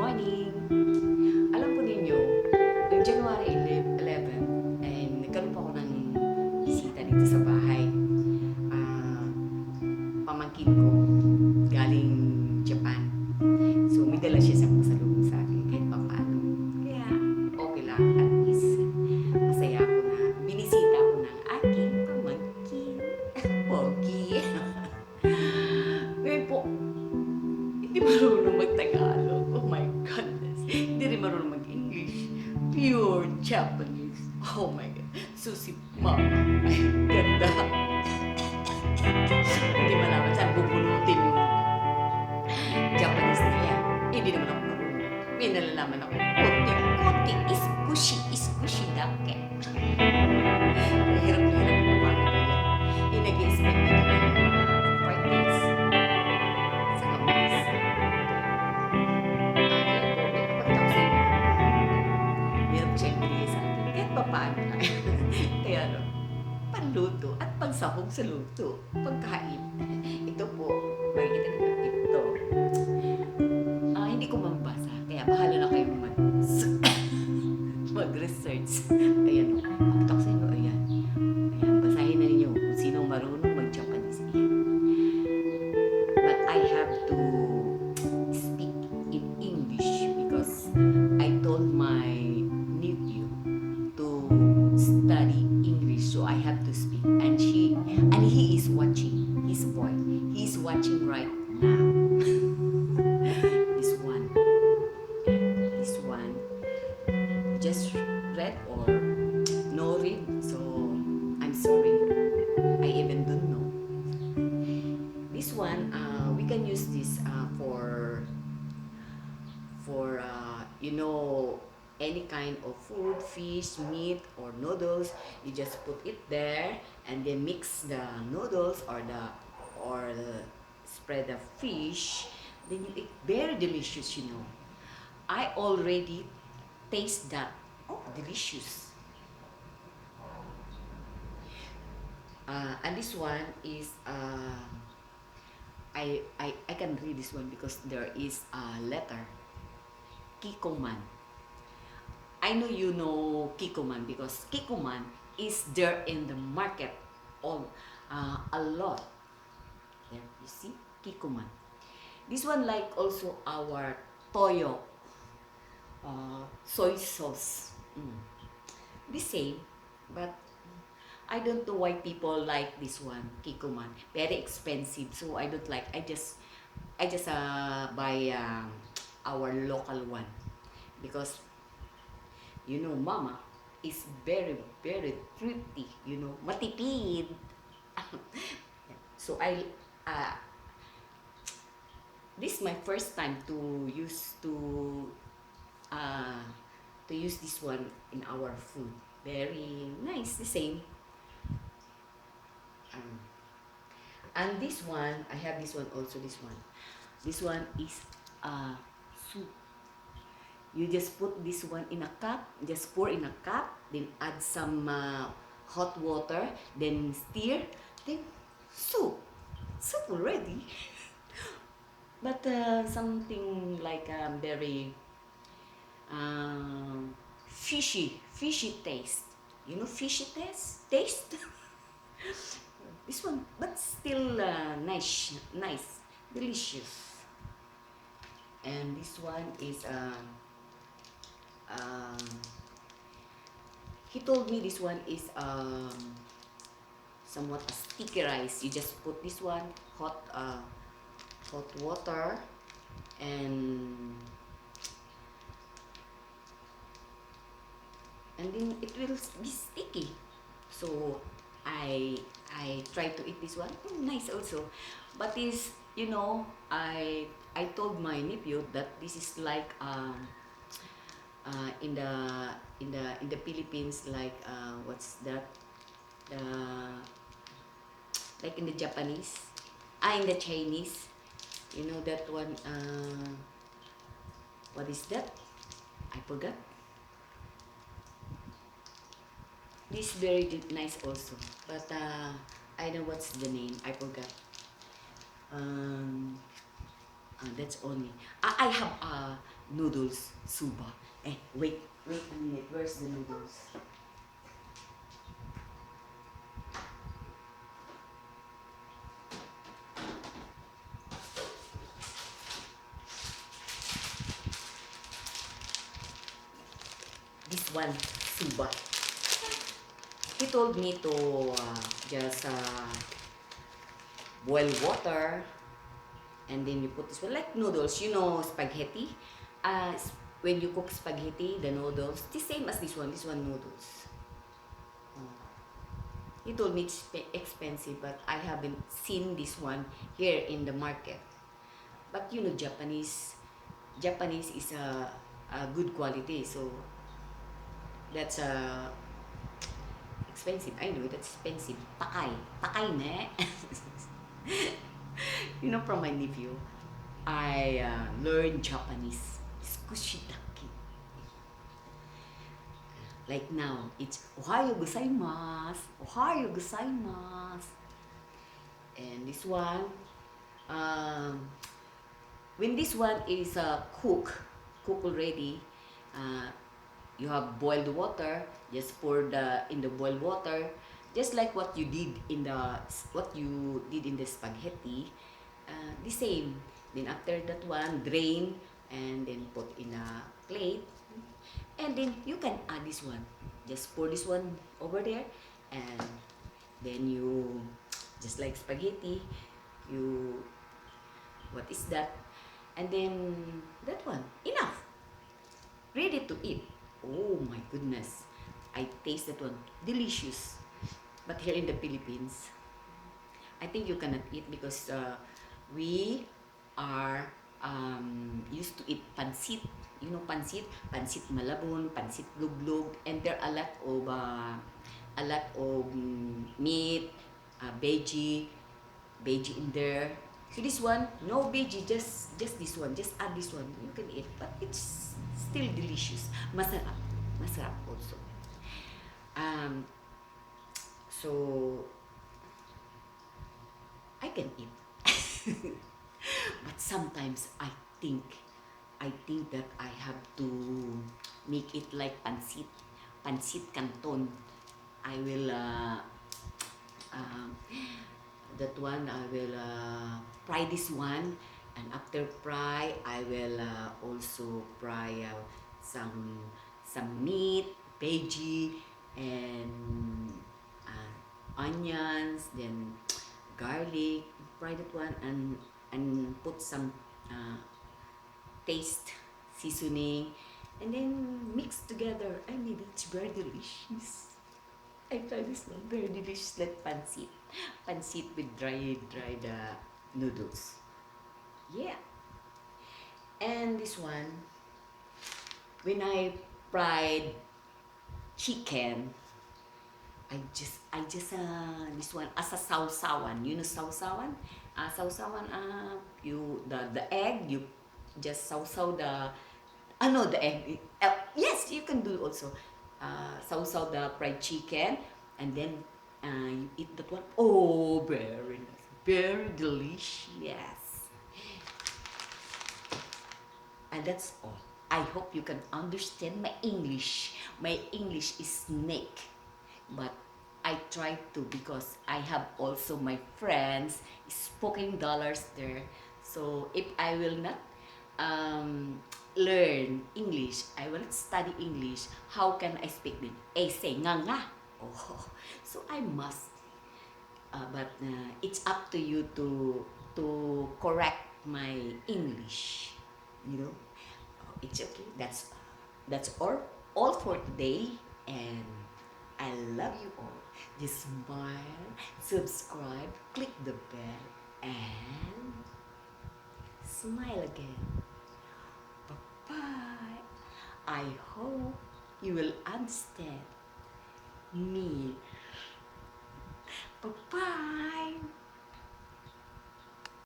morning! Alam po ninyo, noong January 11, nagkaroon po ako ng bisita dito sa bahay. Pamangkin ko, galing Japan. So, may dala siya sa pasalubong sa akin kahit pa paano. Kaya, okay lang. At least, masaya ako na binisita ako ng aking pamangkin. Pogi. Ngayon po, hindi marunong mag-Tagalog. Oh my goodness. Hindi rin marunong mag-English. Pure Japanese. Oh my God. Susi mama. Ay, ganda. Hindi malaman saan bubulutin yung Japanese na yan. Hindi naman ako marunong. May nalalaman ako. Konti-konti. Iskushi dake. Hirap na hirap ko paano ba yan. Yung nag-i-expect nito na yung 5 days sa kamis. Kaya po, may kapagta ko sa inyo. Hirap siya ibigay sa akin. Kahit pa paano na. Kaya ano, panluto at pansahog sa luto. Pagkain. Ito po, makikita nyo ito. Hindi ko mabasa. Kaya bahala na kayong mag-research. Ayan, pakita ko sa inyo. Ayan. Ayan, basahin na ninyo kung sino marunong mag-Japanese. Ayan. But I have to speak in English because I told my nephew to study English, so I have to speak. And he is watching. His boy, he is watching right now. This one, just read or no read. So I'm sorry. I even don't know. This one, we can use this for any kind of food, fish, meat, or noodles. You just put it there and then mix the noodles or the spread the fish. Then you eat. Very delicious, you know. I already taste that. Oh, delicious. And this one is I can read this one because there is a letter Kikoman. I know you know Kikoman because Kikoman is there in the market a lot. There, you see Kikoman. This one like also our Toyo soy sauce. The same, but I don't know why people like this one, Kikoman. Very expensive, so I don't like. I just buy our local one because Mama is very very thrifty. Matipid. So this is my first time to use this one in our food. Very nice, the same. And this one, I have this one also. This one is soup. You just put this one in a cup, just pour in a cup, then add some hot water, then stir, then soup already. But something like very fishy taste. Fishy taste. This one, but still nice, delicious. And this one is he told me this one is somewhat a sticky rice. You just put this one hot water and then it will be sticky. So I try to eat this one. Nice also, but I told my nephew that this is like in the Philippines, like what's that, like in the Japanese, in the Chinese, that one, what is that, I forgot. This very nice also, but I know what's the name, I forgot. That's only. I have noodles suba. Wait a minute. Where's the noodles? This one, suba. He told me to just boil water, and then you put this one like noodles. You know, spaghetti. When you cook spaghetti, the noodles, the same as this one. This one noodles. He told me it's expensive, but I haven't seen this one here in the market. But you know, Japanese is a good quality, so that's expensive. I know that's expensive. Takay ne. You know, from my nephew, I learned Japanese. Skushitaki. Like now, it's Ohayo gozaimasu. Ohayo gozaimasu. And this one, um, when this one is cook already, uh, you have boiled water. Just pour in the boiled water, just like what you did in the spaghetti. The same. Then after that one, drain and then put in a plate. And then you can add this one. Just pour this one over there, and then you, just like spaghetti, you, what is that? And then that one, enough. Ready to eat. Oh my goodness. I taste that one. Delicious. But here in the Philippines, I think you cannot eat because we are used to eat pansit. You know pansit, pansit malabon, pansit luglog, and there are a lot of meat, veggie in there. So this one, no veggie, just this one, just add this one. You can eat, but it's still delicious. Masarap also. Um, so I can eat. But sometimes think I think that I have to make it like pansit canton. I will um, that one I will fry this one, and after fry I will also fry some meat, veggie, and onions, then garlic. Fry that one, and put some taste seasoning, and then mix together. I mean, it's very delicious. I try this one, very delicious, like pancit with dried noodles. Yeah. And this one, when I fried chicken, I just this one as a sausawan. You know sausawan? Sausawan, the egg, you just sausaw the, no, the egg. Yes, you can do also. Sausaw the fried chicken, and then you eat that one. Oh, very nice. Very delicious. And that's all. I hope you can understand my English. My English is snake. But I try to, because I have also my friends speaking dollars there. So if I will not learn English, I will not study English, how can I speak it? Say nga nga. Oh, so I must. But it's up to you to correct my English. You know, it's okay. That's all for today, and I love you all. Just smile, subscribe, click the bell, and smile again. Bye-bye. I hope you will understand me. Bye-bye.